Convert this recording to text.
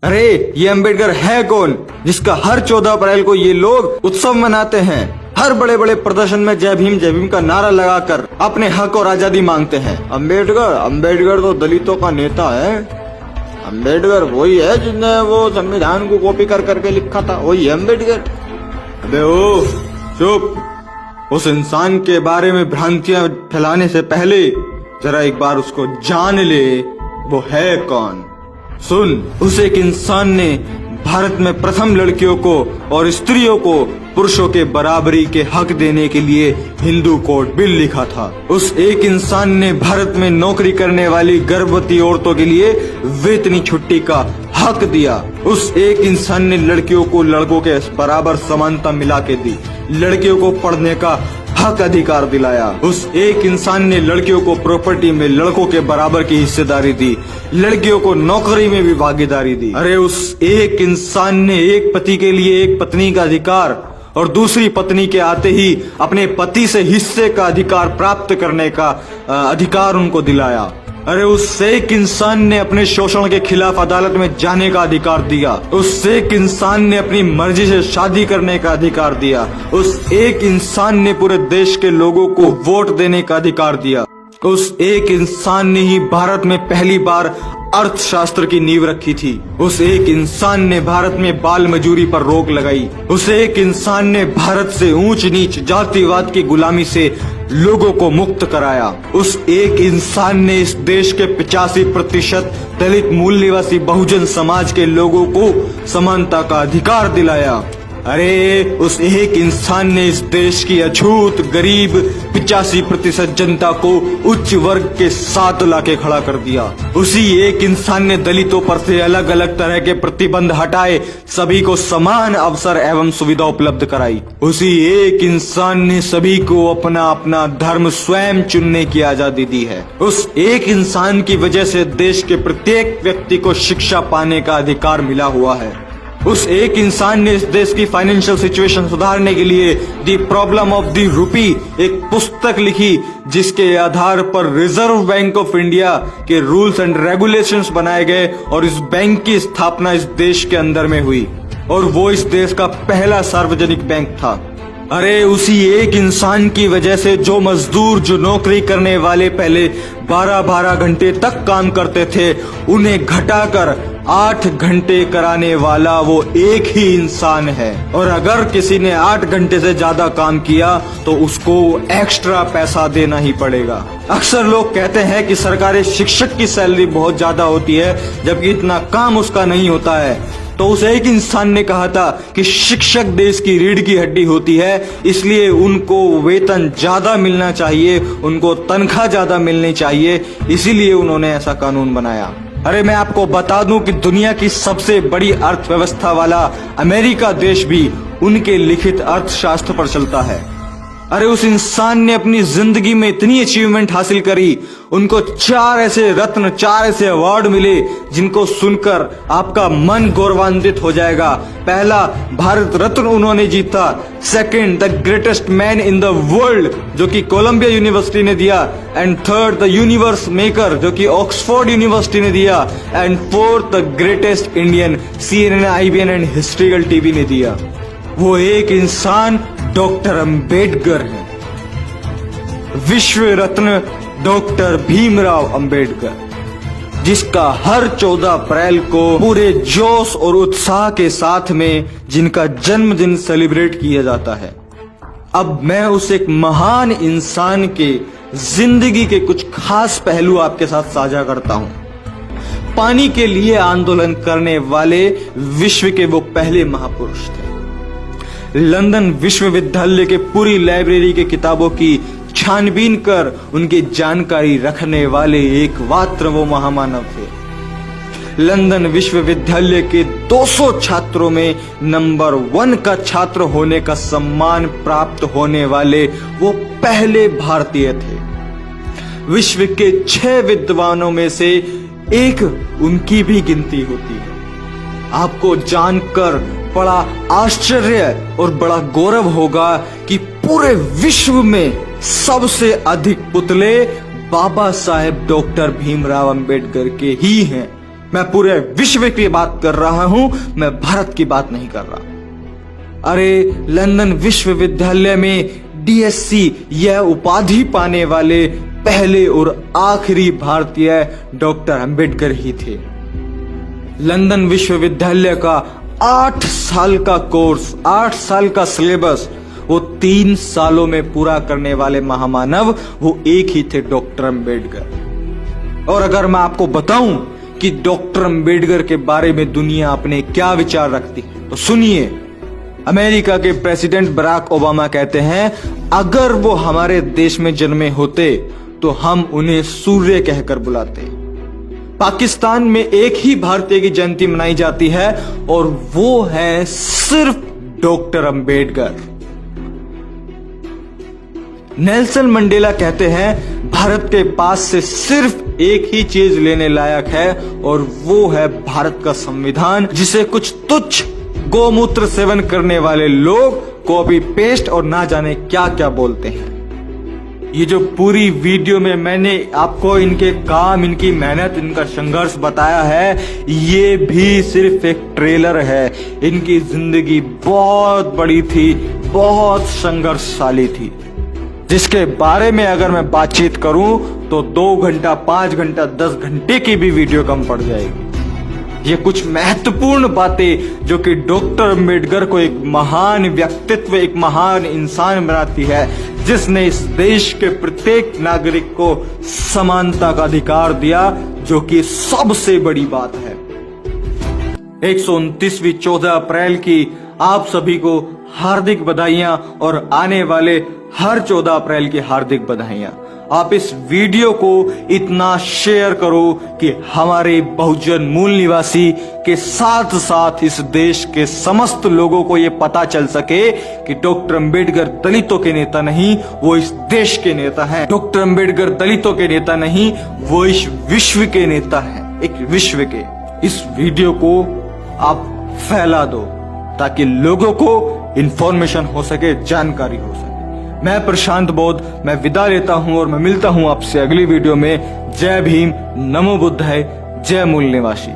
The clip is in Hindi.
अरे ये अंबेडकर है कौन जिसका हर 14 अप्रैल को ये लोग उत्सव मनाते हैं। हर बड़े बड़े प्रदर्शन में जय भीम का नारा लगाकर अपने हक और आजादी मांगते हैं। अंबेडकर तो दलितों का नेता है। अंबेडकर वही है जिसने वो संविधान को कॉपी कर करके लिखा था, वही है अंबेडकर। अबे ओ चुप। उस इंसान के बारे में भ्रांतियां फैलाने से पहले जरा एक बार उसको जान ले, वो है कौन। सुन, उस एक इंसान ने भारत में प्रथम लड़कियों को और स्त्रियों को पुरुषों के बराबरी के हक देने के लिए हिंदू कोड बिल लिखा था। उस एक इंसान ने भारत में नौकरी करने वाली गर्भवती औरतों के लिए वेतनी छुट्टी का हक दिया। उस एक इंसान ने लड़कियों को लड़कों के बराबर समानता मिला के दी, लड़कियों को पढ़ने का हक अधिकार दिलाया। उस एक इंसान ने लड़कियों को प्रॉपर्टी में लड़कों के बराबर की हिस्सेदारी दी, लड़कियों को नौकरी में भी भागीदारी दी। अरे उस एक इंसान ने एक पति के लिए एक पत्नी का अधिकार और दूसरी पत्नी के आते ही अपने पति से हिस्से का अधिकार प्राप्त करने का अधिकार उनको दिलाया। अरे उस एक इंसान ने अपने शोषण के खिलाफ अदालत में जाने का अधिकार दिया। उस एक इंसान ने अपनी मर्जी से शादी करने का अधिकार दिया। उस एक इंसान ने पूरे देश के लोगों को वोट देने का अधिकार दिया। उस एक इंसान ने ही भारत में पहली बार अर्थशास्त्र की नींव रखी थी। उस एक इंसान ने भारत में बाल मजूरी पर रोक लगाई। उस एक इंसान ने भारत से ऊंच नीच जातिवाद की गुलामी से लोगों को मुक्त कराया। उस एक इंसान ने इस देश के 85% दलित मूल निवासी बहुजन समाज के लोगों को समानता का अधिकार दिलाया। अरे उस एक इंसान ने इस देश की अछूत गरीब 85% जनता को उच्च वर्ग के साथ लाके खड़ा कर दिया। उसी एक इंसान ने दलितों पर से अलग अलग तरह के प्रतिबंध हटाए, सभी को समान अवसर एवं सुविधा उपलब्ध कराई। उसी एक इंसान ने सभी को अपना अपना धर्म स्वयं चुनने की आजादी दी है। उस एक इंसान की वजह से देश के प्रत्येक व्यक्ति को शिक्षा पाने का अधिकार मिला हुआ है। उस एक इंसान ने इस देश की फाइनेंशियल सिचुएशन सुधारने के लिए the problem of the rupee एक पुस्तक लिखी, जिसके आधार पर रिजर्व बैंक ऑफ इंडिया के रूल्स एंड रेगुलेशंस बनाए गए और इस बैंक की स्थापना इस देश के अंदर में हुई और वो इस देश का पहला सार्वजनिक बैंक था। अरे उसी एक इंसान की वजह से जो मजदूर, जो नौकरी करने वाले पहले 12-12 घंटे तक काम करते थे, उन्हें घटाकर 8 घंटे कराने वाला वो एक ही इंसान है। और अगर किसी ने 8 घंटे से ज्यादा काम किया तो उसको एक्स्ट्रा पैसा देना ही पड़ेगा। अक्सर लोग कहते हैं कि सरकारी शिक्षक की सैलरी बहुत ज्यादा होती है, जबकि इतना काम उसका नहीं होता है। तो उस एक इंसान ने कहा था कि शिक्षक देश की रीढ़ की हड्डी होती है, इसलिए उनको वेतन ज्यादा मिलना चाहिए, उनको तनख्वाह ज्यादा मिलनी चाहिए, इसीलिए उन्होंने ऐसा कानून बनाया। अरे मैं आपको बता दूं कि दुनिया की सबसे बड़ी अर्थव्यवस्था वाला अमेरिका देश भी उनके लिखित अर्थशास्त्र पर चलता है। अरे उस इंसान ने अपनी जिंदगी में इतनी अचीवमेंट हासिल करी, उनको 4 ऐसे रत्न, 4 ऐसे अवार्ड मिले जिनको सुनकर आपका मन गौरवान्वित हो जाएगा। पहला, भारत रत्न उन्होंने जीता। Second, the greatest man in the world, जो कि कोलंबिया यूनिवर्सिटी ने दिया। And third, the universe maker, जो कि ऑक्सफोर्ड यूनिवर्सिटी ने दिया। And fourth, the greatest Indian, CNN, IBN and historical TV ने दिया। वो एक इंसान डॉक्टर अंबेडकर है, विश्व रत्न डॉक्टर भीमराव अंबेडकर, जिसका हर 14 अप्रैल को पूरे जोश और उत्साह के साथ में जिनका जन्मदिन सेलिब्रेट किया जाता है। अब मैं उस एक महान इंसान के जिंदगी के कुछ खास पहलू आपके साथ साझा करता हूं। पानी के लिए आंदोलन करने वाले विश्व के वो पहले महापुरुष थे। लंदन विश्वविद्यालय के पूरी लाइब्रेरी के किताबों की छानबीन कर उनकी जानकारी रखने वाले एकमात्र वो महामानव थे। लंदन विश्वविद्यालय के 200 छात्रों में नंबर 1 का छात्र होने का सम्मान प्राप्त होने वाले वो पहले भारतीय थे। विश्व के 6 विद्वानों में से एक उनकी भी गिनती होती है। आपको जानकर बड़ा आश्चर्य और बड़ा गौरव होगा कि पूरे विश्व में सबसे अधिक पुतले बाबा साहेब डॉक्टर भीमराव अंबेडकर के ही हैं। मैं पूरे विश्व की बात कर रहा हूं, मैं भारत की बात नहीं कर रहा। अरे लंदन विश्वविद्यालय में DSc यह उपाधि पाने वाले पहले और आखिरी भारतीय डॉक्टर अंबेडकर ही थे। लंदन विश्वविद्यालय का 8 साल का कोर्स, 8 साल का सिलेबस वो 3 सालों में पूरा करने वाले महामानव वो एक ही थे, डॉक्टर अंबेडकर। और अगर मैं आपको बताऊं कि डॉक्टर अंबेडकर के बारे में दुनिया अपने क्या विचार रखती है तो सुनिए। अमेरिका के प्रेसिडेंट बराक ओबामा कहते हैं, अगर वो हमारे देश में जन्मे होते तो हम उन्हें सूर्य कहकर बुलाते। पाकिस्तान में एक ही भारतीय की जयंती मनाई जाती है और वो है सिर्फ डॉक्टर अंबेडकर। नेल्सन मंडेला कहते हैं, भारत के पास से सिर्फ एक ही चीज लेने लायक है और वो है भारत का संविधान, जिसे कुछ तुच्छ गोमूत्र सेवन करने वाले लोग कॉपी पेस्ट और ना जाने क्या क्या बोलते हैं। ये जो पूरी वीडियो में मैंने आपको इनके काम, इनकी मेहनत, इनका संघर्ष बताया है, ये भी सिर्फ एक ट्रेलर है। इनकी जिंदगी बहुत बड़ी थी, बहुत संघर्षशाली थी, जिसके बारे में अगर मैं बातचीत करूं तो 2 घंटा, 5 घंटा, 10 घंटे की भी वीडियो कम पड़ जाएगी। ये कुछ महत्वपूर्ण बातें जो कि डॉक्टर अंबेडकर को एक महान व्यक्तित्व, एक महान इंसान बनाती है, जिसने इस देश के प्रत्येक नागरिक को समानता का अधिकार दिया, जो कि सबसे बड़ी बात है। 129वीं 14 अप्रैल की आप सभी को हार्दिक बधाइयां और आने वाले हर 14 अप्रैल की हार्दिक बधाइयां। आप इस वीडियो को इतना शेयर करो कि हमारे बहुजन मूल निवासी के साथ साथ इस देश के समस्त लोगों को यह पता चल सके कि डॉक्टर अंबेडकर दलितों के नेता नहीं, वो इस देश के नेता हैं। डॉक्टर अंबेडकर दलितों के नेता नहीं, वो इस विश्व के नेता हैं, एक विश्व के। इस वीडियो को आप फैला दो ताकि लोगों को इंफॉर्मेशन हो सके, जानकारी हो सके। मैं प्रशांत बौद्ध, मैं विदा लेता हूं और मैं मिलता हूं आपसे अगली वीडियो में। जय भीम, नमो बुद्धाय, जय मूल निवासी।